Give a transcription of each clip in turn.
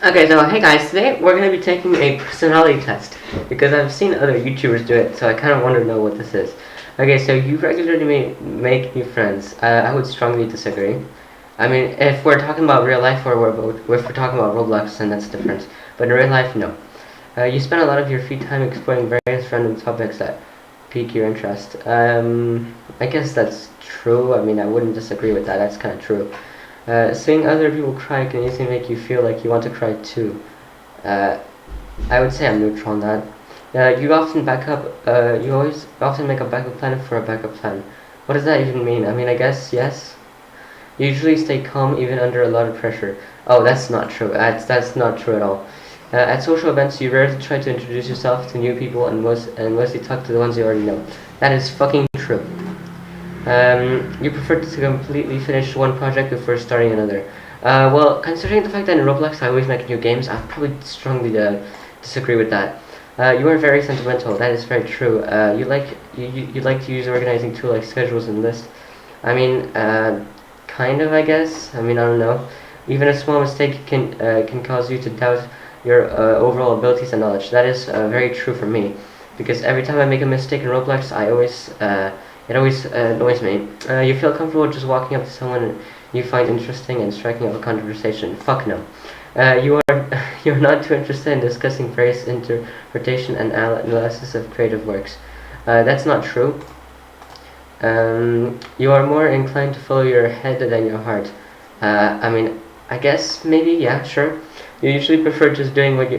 Okay, so hey guys, today we're going to be taking a personality test because I've seen other YouTubers do it, so I kind of want to know what this is. Okay, so you regularly make new friends. I would strongly disagree. I mean, if we're talking about real life or if we're talking about Roblox, then that's different. But in real life, no. You spend a lot of your free time exploring various random topics that pique your interest. I guess that's true. I mean, I wouldn't disagree with that. That's kind of true. Seeing other people cry can easily make you feel like you want to cry too. Uh, I would say I'm neutral on that. You often you always often make a backup plan for a backup plan. What does that even mean? I mean, I guess yes. You usually stay calm even under a lot of pressure. Oh, that's not true. That's not true at all. At social events, you rarely try to introduce yourself to new people and mostly talk to the ones you already know. That is fucking true. You prefer to completely finish one project before starting another. Well, considering the fact that in Roblox I always make new games, I probably strongly disagree with that. You are very sentimental. That is very true. You like to use an organizing tool like schedules and lists. I mean, kind of, I guess. I mean, I don't know. Even a small mistake can cause you to doubt your overall abilities and knowledge. That is very true for me, because every time I make a mistake in Roblox, it always annoys me. You feel comfortable just walking up to someone you find interesting and striking up a conversation. Fuck no. You're not too interested in discussing various interpretation and analysis of creative works. That's not true. You are more inclined to follow your head than your heart. I mean, I guess maybe, yeah, sure. You usually prefer just doing what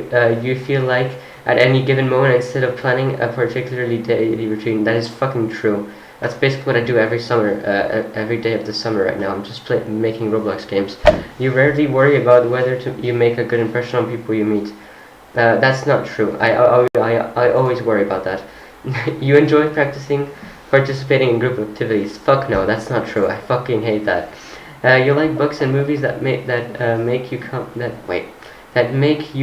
you feel like at any given moment instead of planning a particularly daily routine. That is fucking true. That's basically what I do every summer, every day of the summer right now. I'm just making Roblox games. You rarely worry about whether you make a good impression on people you meet. That's not true. I always worry about that. You enjoy participating in group activities. Fuck no, that's not true. I fucking hate that. You like books and movies that make you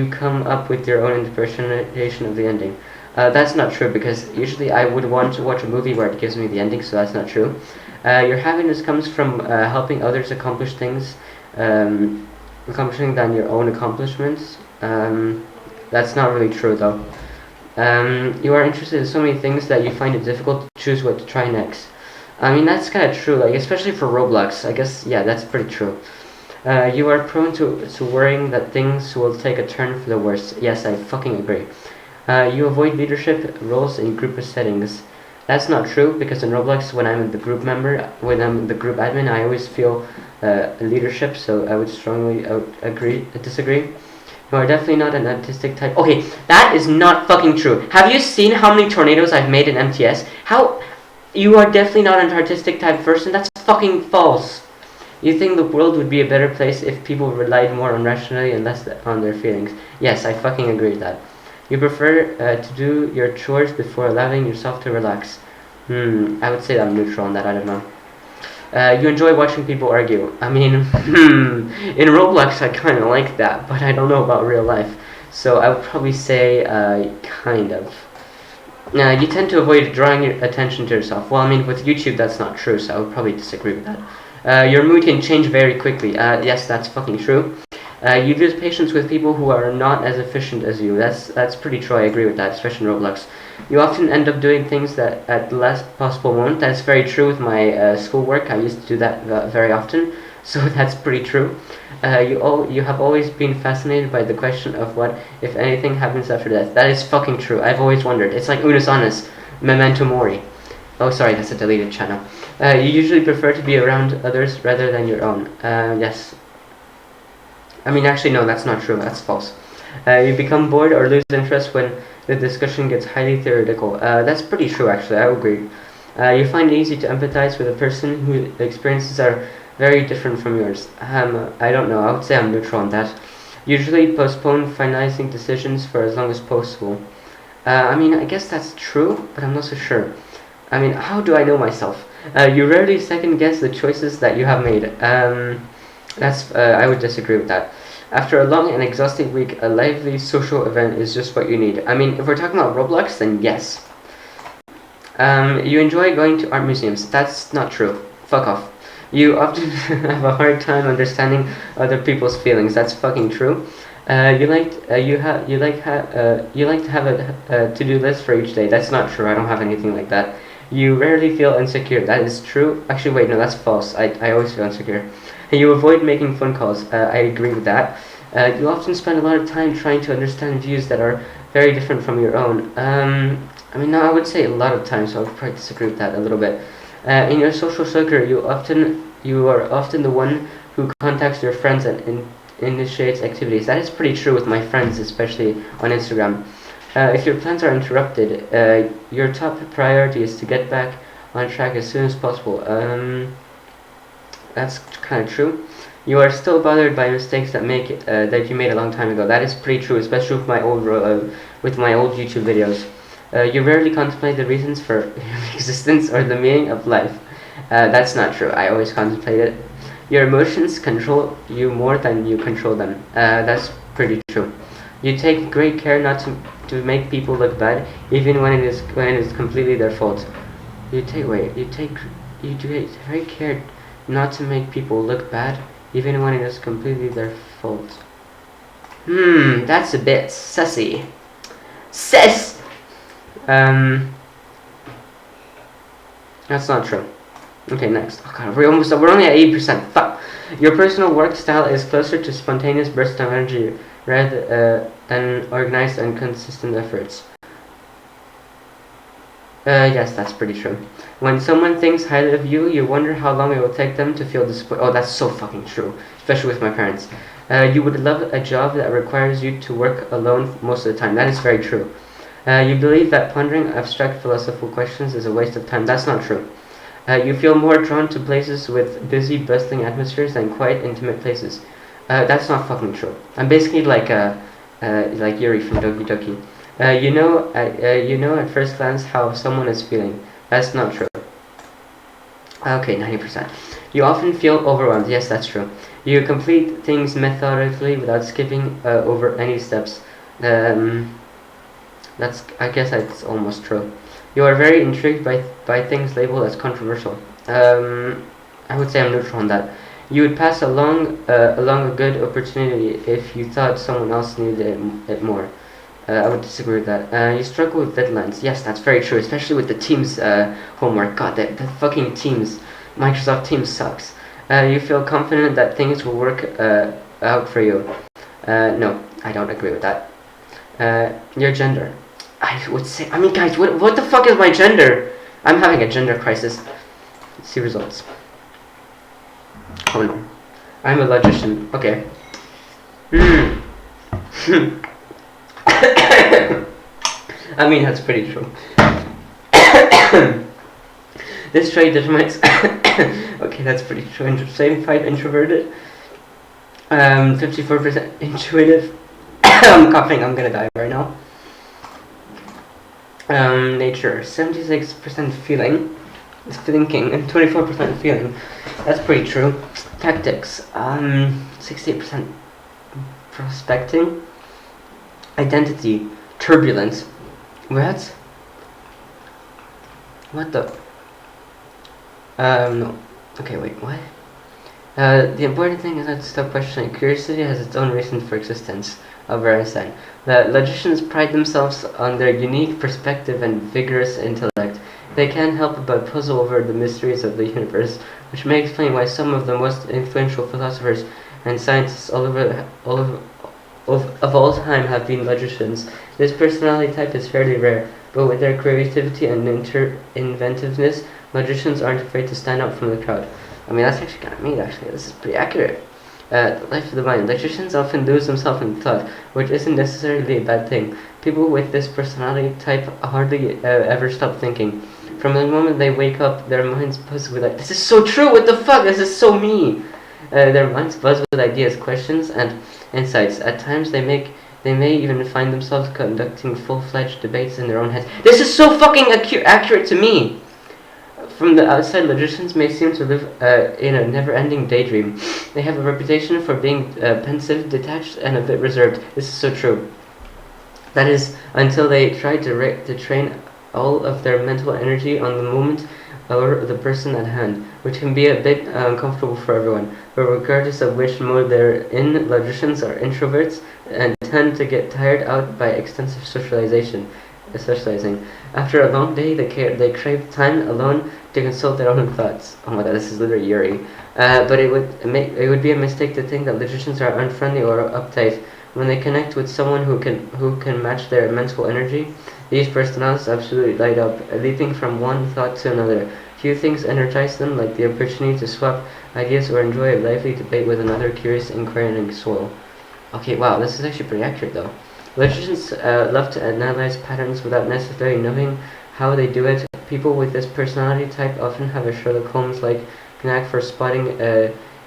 come up with your own interpretation of the ending. That's not true, because usually I would want to watch a movie where it gives me the ending, so that's not true. Your happiness comes from helping others accomplish things, accomplishing than your own accomplishments. That's not really true though. You are interested in so many things that you find it difficult to choose what to try next. I mean, that's kind of true, like especially for Roblox. I guess, yeah, that's pretty true. You are prone to worrying that things will take a turn for the worse. Yes, I fucking agree. You avoid leadership roles in group settings. That's not true, because in Roblox, when I'm the group admin, I always feel leadership. So I would strongly disagree. You are definitely not an artistic type. Okay, that is not fucking true. Have you seen how many tornadoes I've made in MTS? How? You are definitely not an artistic type person. That's fucking false. You think the world would be a better place if people relied more on rationality and less on their feelings. Yes, I fucking agree with that. You prefer to do your chores before allowing yourself to relax. I would say that I'm neutral on that, I don't know. You enjoy watching people argue. I mean, in Roblox I kind of like that, but I don't know about real life. So I would probably say kind of. You tend to avoid drawing your attention to yourself. Well, I mean, with YouTube that's not true, so I would probably disagree with that. Your mood can change very quickly. Yes, that's fucking true. You lose patience with people who are not as efficient as you. That's pretty true. I agree with that, especially in Roblox. You often end up doing things that at the last possible moment. That's very true with my schoolwork. I used to do that very often, so that's pretty true. You have always been fascinated by the question of what if anything happens after death. That is fucking true. I've always wondered. It's like Unus Annus, Memento Mori. Oh, sorry, that's a deleted channel. You usually prefer to be around others rather than your own. Yes. I mean, actually, no, that's not true. That's false. You become bored or lose interest when the discussion gets highly theoretical. That's pretty true, actually. I agree. You find it easy to empathize with a person whose experiences are very different from yours. I don't know. I would say I'm neutral on that. Usually postpone finalizing decisions for as long as possible. I mean, I guess that's true, but I'm not so sure. I mean, how do I know myself? You rarely second guess the choices that you have made. I would disagree with that. After a long and exhausting week, a lively social event is just what you need. I mean, if we're talking about Roblox, then yes. You enjoy going to art museums. That's not true. Fuck off. You often have a hard time understanding other people's feelings. That's fucking true. You like to have a to-do list for each day. That's not true. I don't have anything like that. You rarely feel insecure. That is true. Actually, wait, no, that's false. I always feel insecure. And you avoid making phone calls. I agree with that. You often spend a lot of time trying to understand views that are very different from your own. I mean, no, I would say a lot of time, so I would probably disagree with that a little bit. In your social circle, you are often the one who contacts your friends and initiates activities. That is pretty true with my friends, especially on Instagram. If your plans are interrupted, your top priority is to get back on track as soon as possible. That's kind of true. You are still bothered by mistakes that you made a long time ago. That is pretty true, especially with my old YouTube videos. You rarely contemplate the reasons for your existence or the meaning of life. That's not true. I always contemplate it. Your emotions control you more than you control them. That's pretty true. You take great care not to make people look bad, even when it is completely their fault. You do great care not to make people look bad, even when it is completely their fault. That's a bit sussy. Sis. That's not true. Okay, next. Oh god, we're only at 80%. Fuck. Your personal work style is closer to spontaneous bursts of energy rather than organized and consistent efforts. Yes, that's pretty true. When someone thinks highly of you, you wonder how long it will take them to feel disappointed. Oh, that's so fucking true. Especially with my parents. You would love a job that requires you to work alone most of the time. That is very true. You believe that pondering abstract philosophical questions is a waste of time. That's not true. You feel more drawn to places with busy, bustling atmospheres than quiet, intimate places. That's not fucking true. I'm basically like Yuri from Doki Doki. You know at first glance how someone is feeling. That's not true. Okay, 90%. You often feel overwhelmed. Yes, that's true. You complete things methodically without skipping over any steps. I guess that's almost true. You are very intrigued by things labeled as controversial. I would say I'm neutral on that. You would pass along a good opportunity if you thought someone else needed it more. I would disagree with that. You struggle with deadlines. Yes, that's very true, especially with the Teams homework. God, the fucking Teams, Microsoft Teams sucks. You feel confident that things will work out for you. No, I don't agree with that. Your gender. I would say, I mean, guys, what the fuck is my gender? I'm having a gender crisis. Let's see results. Oh no. I'm a logician. Okay. I mean, that's pretty true. This trait determines. Okay, that's pretty true. 75 introverted. 54% intuitive. I'm coughing. I'm gonna die right now. Nature. 76% thinking, and 24% feeling. That's pretty true. Tactics. 68% prospecting. Identity. Turbulence. What the? No. Okay, wait, what? The important thing is not to stop questioning. Curiosity has its own reason for existence. Albert Einstein. The logicians pride themselves on their unique perspective and vigorous intellect. They can't help but puzzle over the mysteries of the universe, which may explain why some of the most influential philosophers and scientists of all time have been logicians. This personality type is fairly rare, but with their creativity and inventiveness, logicians aren't afraid to stand out from the crowd. I mean, that's actually kind of neat, actually. This is pretty accurate. The life of the mind. Logicians often lose themselves in thought, which isn't necessarily a bad thing. People with this personality type hardly ever stop thinking. From the moment they wake up, their minds buzz with this is so true, what the fuck, this is so me! Their minds buzz with ideas, questions, and insights. At times they may even find themselves conducting full-fledged debates in their own heads. This is so fucking accurate to me! From the outside, logicians may seem to live in a never-ending daydream. They have a reputation for being pensive, detached, and a bit reserved. This is so true. That is, until they try to train all of their mental energy on the moment or the person at hand, which can be a bit uncomfortable for everyone. But regardless of which mode they're in, logicians are introverts and tend to get tired out by extensive socializing. After a long day, they crave time alone to consult their own thoughts. Oh my god, this is literally Yuri. But it would be a mistake to think that logicians are unfriendly or uptight. When they connect with someone who can match their mental energy, these personalities absolutely light up, leaping from one thought to another. Few things energize them like the opportunity to swap ideas or enjoy a lively debate with another curious, inquiring soul. Okay, wow, this is actually pretty accurate though. Logicians love to analyze patterns without necessarily knowing how they do it. People with this personality type often have a Sherlock Holmes-like knack for spotting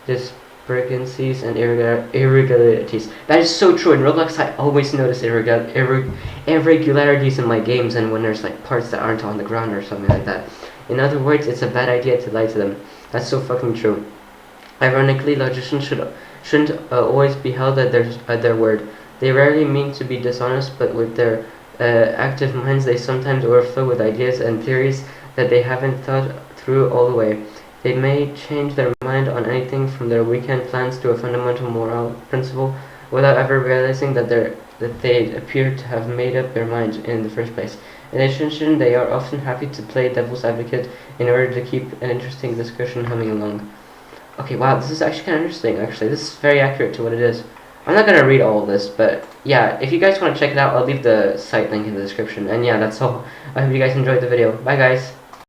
discrepancies and irregularities. That is so true. In Roblox, I always notice irregularities in my games, and when there's like parts that aren't on the ground or something like that. In other words, it's a bad idea to lie to them. That's so fucking true. Ironically, logicians shouldn't always be held at their word. They rarely mean to be dishonest, but with their active minds, they sometimes overflow with ideas and theories that they haven't thought through all the way. They may change their mind on anything from their weekend plans to a fundamental moral principle without ever realizing that they appear to have made up their mind in the first place. In addition, they are often happy to play devil's advocate in order to keep an interesting discussion humming along. Okay, wow, this is actually kind of interesting, actually. This is very accurate to what it is. I'm not going to read all of this, but yeah, if you guys want to check it out, I'll leave the site link in the description. And yeah, that's all. I hope you guys enjoyed the video. Bye, guys.